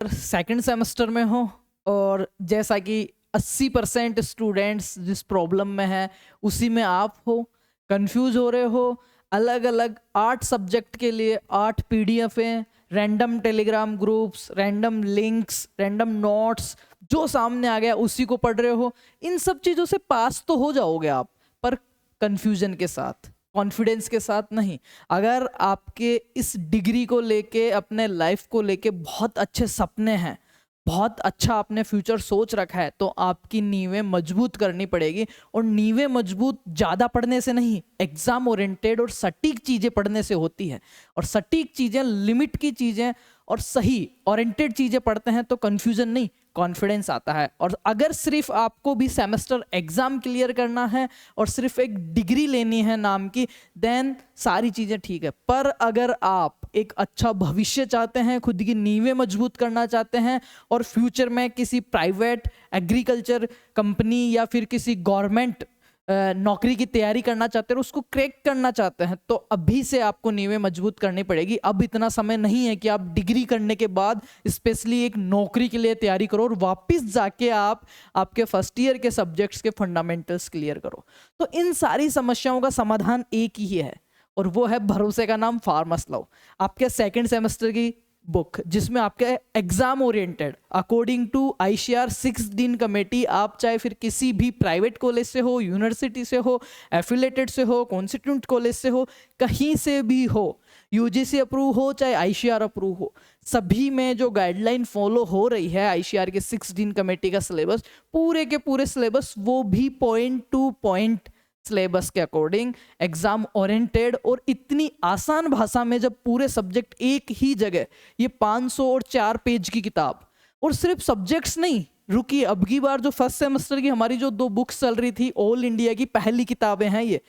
Second semester में हो और जैसा कि 80% स्टूडेंट्स जिस प्रॉब्लम में है उसी में आप हो, कंफ्यूज हो रहे हो। अलग अलग 8 सब्जेक्ट के लिए 8 पीडीएफ हैं, random Telegram groups, random links, random notes, जो सामने आ गया उसी को पढ़ रहे हो। इन सब चीज़ों से पास तो हो जाओगे आप, पर कंफ्यूजन के साथ, कॉन्फिडेंस के साथ नहीं। अगर आपके इस डिग्री को लेके, अपने लाइफ को लेके बहुत अच्छे सपने हैं, बहुत अच्छा आपने फ्यूचर सोच रखा है, तो आपकी नींवें मजबूत करनी पड़ेगी। और नींवें मजबूत ज़्यादा पढ़ने से नहीं, एग्जाम ओरिएंटेड और सटीक चीज़ें पढ़ने से होती है। और सटीक चीज़ें, लिमिट की चीज़ें और सही ओरिएंटेड चीज़ें पढ़ते हैं तो कन्फ्यूजन नहीं, कॉन्फिडेंस आता है। और अगर सिर्फ आपको भी सेमेस्टर एग्जाम क्लियर करना है और सिर्फ एक डिग्री लेनी है नाम की, देन सारी चीज़ें ठीक है। पर अगर आप एक अच्छा भविष्य चाहते हैं, खुद की नींवें मजबूत करना चाहते हैं और फ्यूचर में किसी प्राइवेट एग्रीकल्चर कंपनी या फिर किसी गवर्नमेंट नौकरी की तैयारी करना चाहते हैं, उसको क्रैक करना चाहते हैं, तो अभी से आपको नींवें मजबूत करनी पड़ेगी। अब इतना समय नहीं है कि आप डिग्री करने के बाद स्पेशली एक नौकरी के लिए तैयारी करो और वापस जाके आप आपके फर्स्ट ईयर के सब्जेक्ट्स के फंडामेंटल्स क्लियर करो। तो इन सारी समस्याओं का समाधान एक ही है और वो है भरोसे का नाम फार्मस लॉ। आपके सेकेंड सेमेस्टर की बुक, जिसमें आपके exam oriented according to ICR 6 dean committee, आप चाहे फिर किसी भी प्राइवेट कॉलेज से हो, यूनिवर्सिटी से हो, एफिलेटेड से हो, कॉन्स्टिट्यूट कॉलेज से हो, कहीं से भी हो, यूजीसी अप्रूव हो चाहे आईसीआर अप्रूव हो, सभी में जो गाइडलाइन फॉलो हो रही है आईसीआर के 6 दिन कमेटी का सिलेबस, पूरे के पूरे सिलेबस वो भी पॉइंट टू पॉइंट सिलेबस के अकॉर्डिंग, एग्जाम ओरिएंटेड और इतनी आसान भाषा में, जब पूरे सब्जेक्ट एक ही जगह, ये 500 और 4 पेज की किताब। और सिर्फ सब्जेक्ट्स नहीं, रुकिए, अब की बार जो फर्स्ट सेमेस्टर की हमारी जो 2 बुक्स चल रही थी, ऑल इंडिया की पहली किताबें हैं ये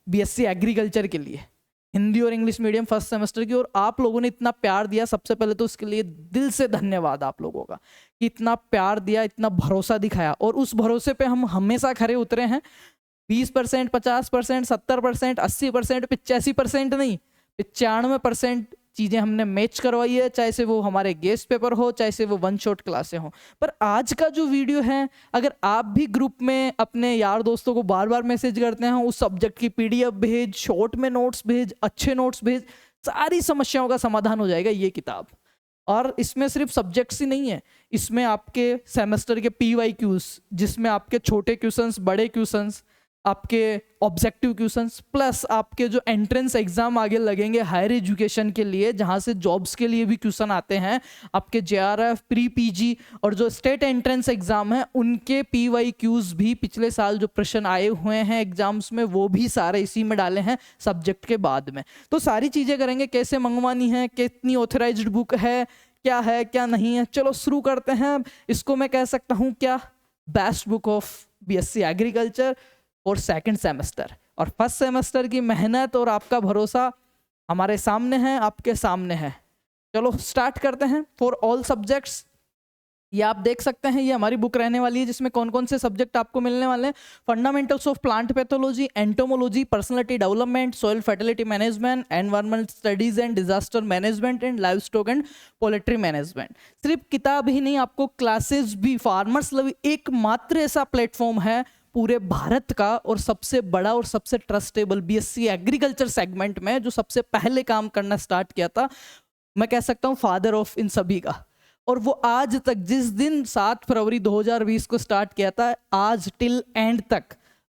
बीएससी एग्रीकल्चर के लिए, हिंदी और इंग्लिश मीडियम फर्स्ट सेमेस्टर की। और आप लोगों ने इतना प्यार दिया, सबसे पहले तो उसके लिए दिल से धन्यवाद आप लोगों का, कि इतना प्यार दिया, इतना भरोसा दिखाया। और उस भरोसे पे हम हमेशा खरे उतरे हैं। 20%, 50%, 70%, 80%, 85% नहीं, 95% चीज़ें हमने मैच करवाई है, चाहे से वो हमारे गेस्ट पेपर हो, चाहे से वो 1 शॉट क्लासें हो। पर आज का जो वीडियो है, अगर आप भी ग्रुप में अपने यार दोस्तों को बार बार मैसेज करते हैं, उस सब्जेक्ट की पीडीएफ भेज, शॉर्ट में नोट्स भेज, अच्छे नोट्स भेज, सारी समस्याओं का समाधान हो जाएगा ये किताब। और इसमें सिर्फ सब्जेक्ट्स ही नहीं है, इसमें आपके सेमेस्टर के PYQs, जिसमें आपके छोटे क्वेश्चंस, बड़े क्वेश्चंस, आपके ऑब्जेक्टिव क्वेश्चंस, प्लस आपके जो एंट्रेंस एग्जाम आगे लगेंगे हायर एजुकेशन के लिए, जहां से जॉब्स के लिए भी क्वेश्चन आते हैं, आपके JRF, प्री PG और जो स्टेट एंट्रेंस एग्जाम है उनके PYQs भी पिछले साल जो प्रश्न आए हुए हैं एग्जाम्स में, वो भी सारे इसी में डाले हैं सब्जेक्ट के बाद में। तो सारी चीज़ें करेंगे, कैसे मंगवानी है, कितनी ऑथराइज्ड बुक है, क्या नहीं है। चलो शुरू करते हैं। इसको मैं कह सकता हूँ क्या, best book of BSc agriculture और सेकंड सेमेस्टर। और फर्स्ट सेमेस्टर की मेहनत और आपका भरोसा हमारे सामने है, आपके सामने है। चलो स्टार्ट करते हैं। फॉर ऑल सब्जेक्ट्स, ये आप देख सकते हैं, ये हमारी बुक रहने वाली है, जिसमें कौन कौन से सब्जेक्ट आपको मिलने वाले हैं। Fundamentals of plant pathology, entomology, personality development, soil fertility management, environment studies and disaster management and live stock and poultry management. सिर्फ किताब ही नहीं, आपको क्लासेस भी। फार्मर्स लव एकमात्र ऐसा प्लेटफॉर्म है पूरे भारत का और सबसे बड़ा और सबसे ट्रस्टेबल BSc एग्रीकल्चर सेगमेंट में, जो सबसे पहले काम करना स्टार्ट किया था, मैं कह सकता हूँ फादर ऑफ इन सभी का। और वो आज तक, जिस दिन 7 फरवरी 2020 को स्टार्ट किया था, आज टिल एंड तक,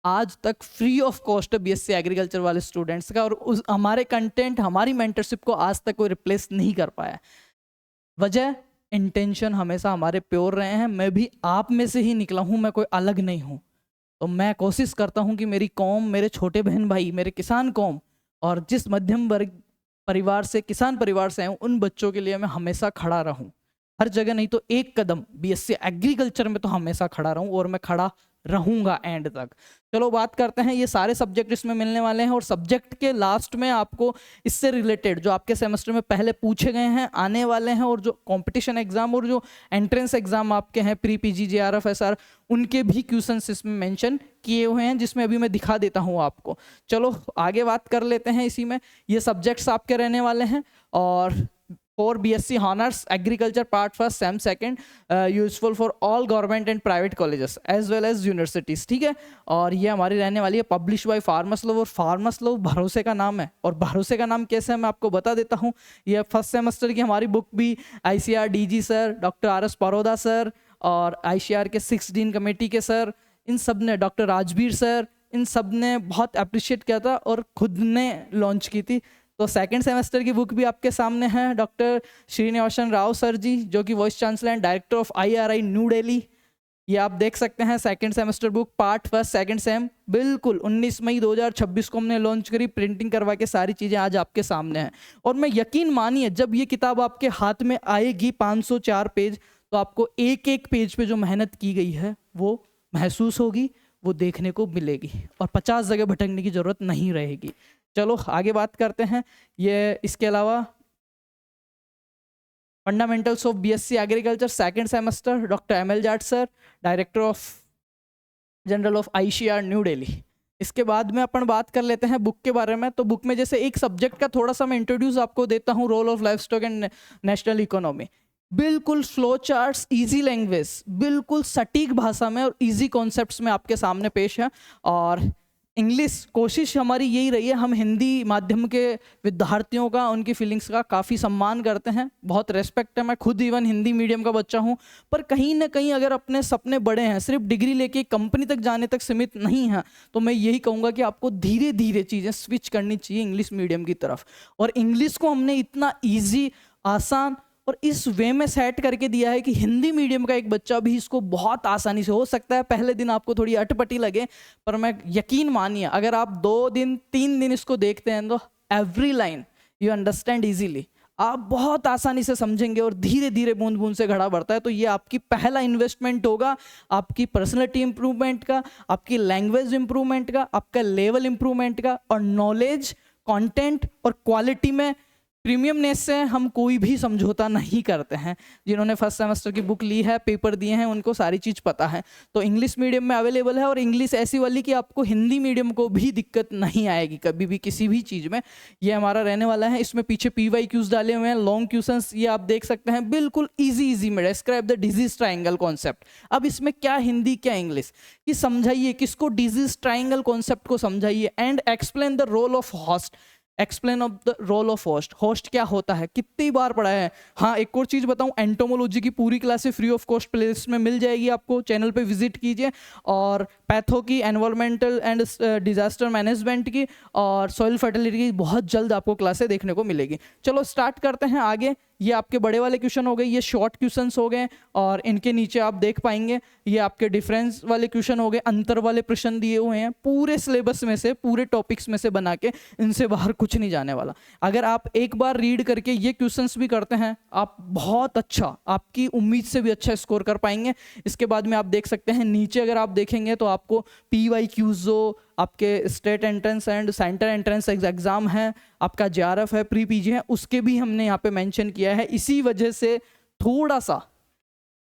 आज तक free of cost BSc agriculture वाले स्टूडेंट्स का। और हमारे कंटेंट, हमारी मेंटरशिप को आज तक कोई रिप्लेस नहीं कर पाया। वजह, इंटेंशन हमेशा हमारे प्योर रहे हैं। मैं भी आप में से ही निकला हूँ, मैं कोई अलग नहीं हूँ। तो मैं कोशिश करता हूँ कि मेरी कौम, मेरे छोटे बहन भाई, मेरे किसान कौम और जिस मध्यम वर्ग परिवार से, किसान परिवार से आए, उन बच्चों के लिए मैं हमेशा खड़ा रहूं। हर जगह नहीं तो एक कदम, BSc एग्रीकल्चर में तो हमेशा खड़ा रहूं और मैं खड़ा रहूंगा एंड तक। चलो बात करते हैं, ये सारे सब्जेक्ट इसमें मिलने वाले हैं। और सब्जेक्ट के लास्ट में आपको इससे रिलेटेड जो आपके सेमेस्टर में पहले पूछे गए हैं, आने वाले हैं, और जो कंपटीशन एग्जाम और जो एंट्रेंस एग्जाम आपके हैं, प्री PG, JRF, SR, उनके भी क्वेश्चंस इसमें मेंशन किए हुए हैं, जिसमें अभी मैं दिखा देता हूं आपको। चलो आगे बात कर लेते हैं इसी में। ये सब्जेक्ट्स आपके रहने वाले हैं और फॉर BSc Honors Agriculture Part First Sem Second, useful for all government and private colleges as well as universities, ठीक है। और ये हमारी रहने वाली है पब्लिश बाय फार्मस लॉ, और फार्मस लॉ भरोसे का नाम है, और भरोसे का नाम कैसे है मैं आपको बता देता हूँ। ये फर्स्ट सेमेस्टर की हमारी बुक भी ICAR DG sir, doctor RS Paroda sir, और ICAR के 6 डीन कमेटी के सर, इन सब ने, डॉक्टर राजवीर सर, इन सब ने बहुत अप्रिशिएट किया था और खुद ने लॉन्च की थी। तो सेकंड सेमेस्टर की बुक भी आपके सामने है, डॉक्टर श्रीनिवासन राव सर जी, जो कि vice chancellor and director of IRI new Delhi. ये आप देख सकते हैं second semester book part first second same, बिल्कुल 19 मई 2026 को हमने लॉन्च करी, प्रिंटिंग करवा के सारी चीज़ें आज आपके सामने हैं। और मैं यकीन मानिए जब ये किताब आपके हाथ में आएगी 504 पेज, तो आपको एक एक पेज पे जो मेहनत की गई है वो महसूस होगी, वो देखने को मिलेगी, और 50 जगह भटकने की जरूरत नहीं रहेगी। चलो आगे बात करते हैं। ये इसके अलावा fundamentals of BSc agriculture second semester, doctor ML Jat sir, director of general of ICAR new Delhi. इसके बाद में अपन बात कर लेते हैं बुक के बारे में। तो बुक में जैसे एक सब्जेक्ट का थोड़ा सा मैं इंट्रोड्यूस आपको देता हूँ, role of livestock and national economy. बिल्कुल फ्लो चार्ट्स, इजी लैंग्वेज, बिल्कुल सटीक भाषा में और इजी कॉन्सेप्ट्स में आपके सामने पेश है। और इंग्लिश, कोशिश हमारी यही रही है, हम हिंदी माध्यम के विद्यार्थियों का, उनकी फीलिंग्स का काफ़ी सम्मान करते हैं, बहुत रेस्पेक्ट है। मैं खुद इवन हिंदी मीडियम का बच्चा हूँ, पर कहीं ना कहीं अगर अपने सपने बड़े हैं, सिर्फ डिग्री लेके कंपनी तक जाने तक सीमित नहीं है, तो मैं यही कहूँगा कि आपको धीरे धीरे चीज़ें स्विच करनी चाहिए इंग्लिश मीडियम की तरफ। और इंग्लिश को हमने इतना ईजी, आसान और इस वे में सेट करके दिया है कि हिंदी मीडियम का एक बच्चा भी इसको बहुत आसानी से, हो सकता है पहले दिन आपको थोड़ी अटपटी लगे, पर मैं यकीन मानिए अगर आप 2 दिन 3 दिन इसको देखते हैं तो every line you understand easily, आप बहुत आसानी से समझेंगे, और धीरे धीरे बूंद बूंद से घड़ा बढ़ता है। तो ये आपकी पहला इन्वेस्टमेंट होगा आपकी पर्सनैलिटी इंप्रूवमेंट का, आपकी लैंग्वेज इंप्रूवमेंट का, आपका लेवल इंप्रूवमेंट का, और नॉलेज, कंटेंट और क्वालिटी में प्रीमियमनेस से हम कोई भी समझौता नहीं करते हैं। जिन्होंने फर्स्ट सेमेस्टर की बुक ली है, पेपर दिए हैं, उनको सारी चीज़ पता है। तो इंग्लिश मीडियम में अवेलेबल है, और इंग्लिश ऐसी वाली कि आपको हिंदी मीडियम को भी दिक्कत नहीं आएगी कभी भी किसी भी चीज़ में। ये हमारा रहने वाला है। इसमें पीछे PYQs डाले हुए हैं, लॉन्ग क्वेश्चंस, ये आप देख सकते हैं, बिल्कुल ईजी में describe the disease triangle concept. अब इसमें क्या हिंदी क्या इंग्लिश कि समझाइए, किसको डिजीज ट्राइंगल कॉन्सेप्ट को समझाइए, and explain the role of host, explain of the role of host. Host क्या होता है, कितनी बार पढ़ा है। हाँ, एक और चीज़ बताऊं, एंटोमोलॉजी की पूरी क्लासें फ्री ऑफ कॉस्ट प्लेलिस्ट में मिल जाएगी आपको, चैनल पे विजिट कीजिए। और पैथो की, एनवायरमेंटल एंड डिजास्टर मैनेजमेंट की, और सॉइल फर्टिलिटी की बहुत जल्द आपको क्लासें देखने को मिलेगी। चलो स्टार्ट करते हैं आगे। ये आपके बड़े वाले क्वेश्चन हो गए, ये शॉर्ट क्वेश्चंस हो गए, और इनके नीचे आप देख पाएंगे ये आपके डिफरेंस वाले क्वेश्चन हो गए, अंतर वाले प्रश्न दिए हुए हैं, पूरे सिलेबस में से, पूरे टॉपिक्स में से बना के, इनसे बाहर कुछ नहीं जाने वाला। अगर आप एक बार रीड करके ये क्वेश्चंस भी करते हैं, आप बहुत अच्छा, आपकी उम्मीद से भी अच्छा स्कोर कर पाएंगे। इसके बाद में आप देख सकते हैं नीचे, अगर आप देखेंगे तो आपको PYQs जो आपके state entrance and centre entrance exam है, आपका JRF है, प्री PG है, उसके भी हमने यहाँ पे मेंशन किया है। इसी वजह से थोड़ा सा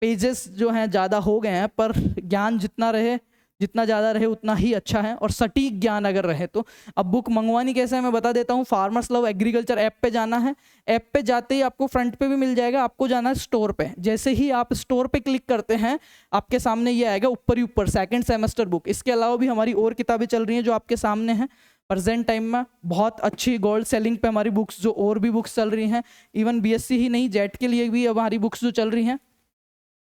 पेजेस जो हैं ज़्यादा हो गए हैं, पर ज्ञान जितना ज़्यादा रहे उतना ही अच्छा है, और सटीक ज्ञान अगर रहे तो। अब बुक मंगवानी कैसे है मैं बता देता हूँ। फार्मर्स लव एग्रीकल्चर ऐप पे जाना है, ऐप पे जाते ही आपको फ्रंट पे भी मिल जाएगा, आपको जाना है स्टोर पे। जैसे ही आप स्टोर पे क्लिक करते हैं, आपके सामने ये आएगा ऊपर ही ऊपर सेकंड सेमेस्टर बुक। इसके अलावा भी हमारी और किताबें चल रही हैं जो आपके सामने हैं प्रेजेंट टाइम में, बहुत अच्छी गोल्ड सेलिंग पे हमारी बुक्स, जो और भी बुक्स चल रही हैं, इवन BSc ही नहीं, जेट के लिए भी हमारी बुक्स जो चल रही हैं,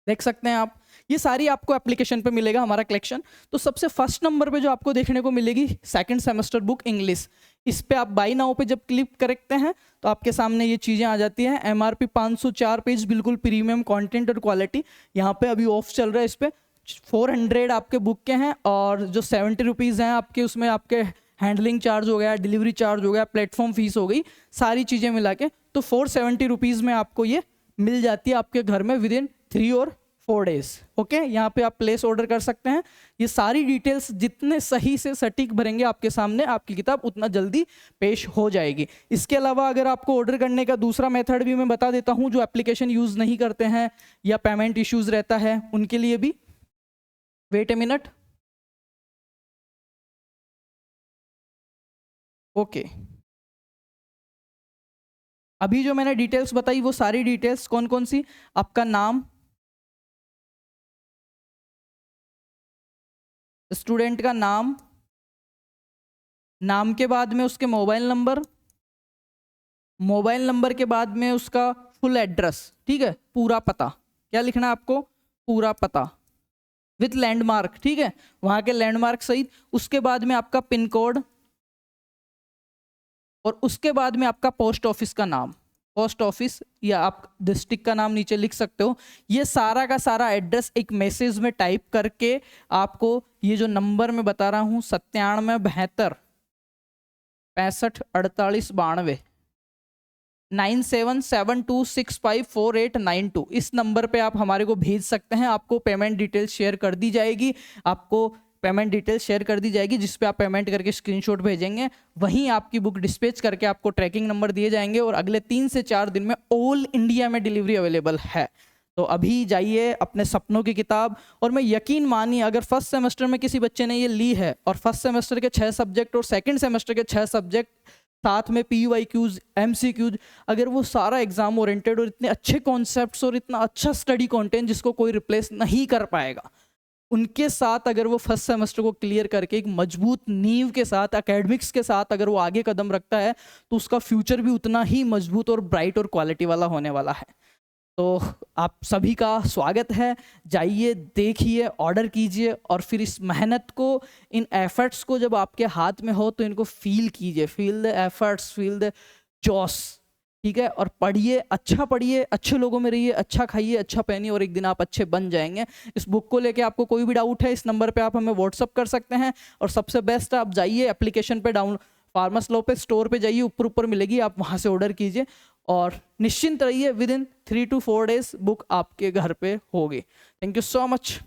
देख सकते हैं आप। ये सारी आपको एप्लीकेशन पे मिलेगा हमारा कलेक्शन। तो सबसे फर्स्ट नंबर पे जो आपको देखने को मिलेगी सेकंड सेमेस्टर बुक इंग्लिश, इस पे आप बाई नाउ पे जब क्लिक करते हैं तो आपके सामने ये चीज़ें आ जाती हैं। MRP 504 पेज, बिल्कुल प्रीमियम कंटेंट और क्वालिटी। यहाँ पे अभी ऑफ चल रहा है, इस पे 400 आपके बुक के हैं, और जो 70 रुपीज़ हैं आपके, उसमें आपके हैंडलिंग चार्ज हो गया, डिलीवरी चार्ज हो गया, प्लेटफॉर्म फीस हो गई, सारी चीज़ें मिला के तो 470 रुपीज़ में आपको ये मिल जाती है आपके घर में विद इन 3 और 4 डेज। ओके, यहाँ पे आप प्लेस ऑर्डर कर सकते हैं। ये सारी डिटेल्स जितने सही से सटीक भरेंगे आपके सामने, आपकी किताब उतना जल्दी पेश हो जाएगी। इसके अलावा अगर आपको ऑर्डर करने का दूसरा मेथड भी मैं बता देता हूँ, जो एप्लीकेशन यूज़ नहीं करते हैं या पेमेंट इश्यूज रहता है उनके लिए भी। Wait a minute. ओके, अभी जो मैंने डिटेल्स बताई वो सारी डिटेल्स कौन कौन सी, आपका नाम, स्टूडेंट का नाम, नाम के बाद में उसके मोबाइल नंबर, मोबाइल नंबर के बाद में उसका फुल एड्रेस, ठीक है, पूरा पता, क्या लिखना है आपको, पूरा पता विथ लैंडमार्क, ठीक है, वहां के लैंडमार्क सहित, उसके बाद में आपका पिन कोड, और उसके बाद में आपका पोस्ट ऑफिस का नाम, पोस्ट ऑफिस या आप डिस्ट्रिक्ट का नाम नीचे लिख सकते हो। ये सारा का सारा एड्रेस एक मैसेज में टाइप करके आपको ये जो नंबर मैं बता रहा हूँ 9772 65 48 92 9772654892, इस नंबर पे आप हमारे को भेज सकते हैं। आपको पेमेंट डिटेल शेयर कर दी जाएगी, आपको पेमेंट डिटेल शेयर कर दी जाएगी, जिस पे आप पेमेंट करके स्क्रीनशॉट भेजेंगे, वहीं आपकी बुक डिस्पैच करके आपको ट्रैकिंग नंबर दिए जाएंगे, और अगले 3 से 4 दिन में ऑल इंडिया में डिलीवरी अवेलेबल है। तो अभी जाइए अपने सपनों की किताब, और मैं यकीन मानिए अगर फर्स्ट सेमेस्टर में किसी बच्चे ने ये ली है और फर्स्ट सेमेस्टर के 6 सब्जेक्ट और सेकंड सेमेस्टर के 6 सब्जेक्ट साथ में PYQs MCQs, अगर वो सारा एग्जाम ओरिएंटेड और इतने अच्छे कॉन्सेप्ट्स और इतना अच्छा स्टडी कंटेंट जिसको कोई रिप्लेस नहीं कर पाएगा, उनके साथ अगर वो फर्स्ट सेमेस्टर को क्लियर करके एक मजबूत नींव के साथ एकेडमिक्स के साथ अगर वो आगे कदम रखता है, तो उसका फ्यूचर भी उतना ही मजबूत और ब्राइट और क्वालिटी वाला होने वाला है। तो आप सभी का स्वागत है, जाइए देखिए, ऑर्डर कीजिए, और फिर इस मेहनत को, इन एफर्ट्स को जब आपके हाथ में हो तो इनको फील कीजिए, feel the efforts, feel the joys, ठीक है, और पढ़िए, अच्छा पढ़िए, अच्छे लोगों में रहिए, अच्छा खाइए, अच्छा पहनिए, और एक दिन आप अच्छे बन जाएंगे। इस बुक को लेके आपको कोई भी डाउट है, इस नंबर पे आप हमें व्हाट्सअप कर सकते हैं, और सबसे बेस्ट आप जाइए एप्लीकेशन पे, डाउन फार्मस लॉ पे स्टोर पे जाइए, ऊपर ऊपर मिलेगी, आप वहाँ से ऑर्डर कीजिए, और निश्चिंत रहिए, with in 3 to 4 days book आपके घर पे होगी। Thank you so much.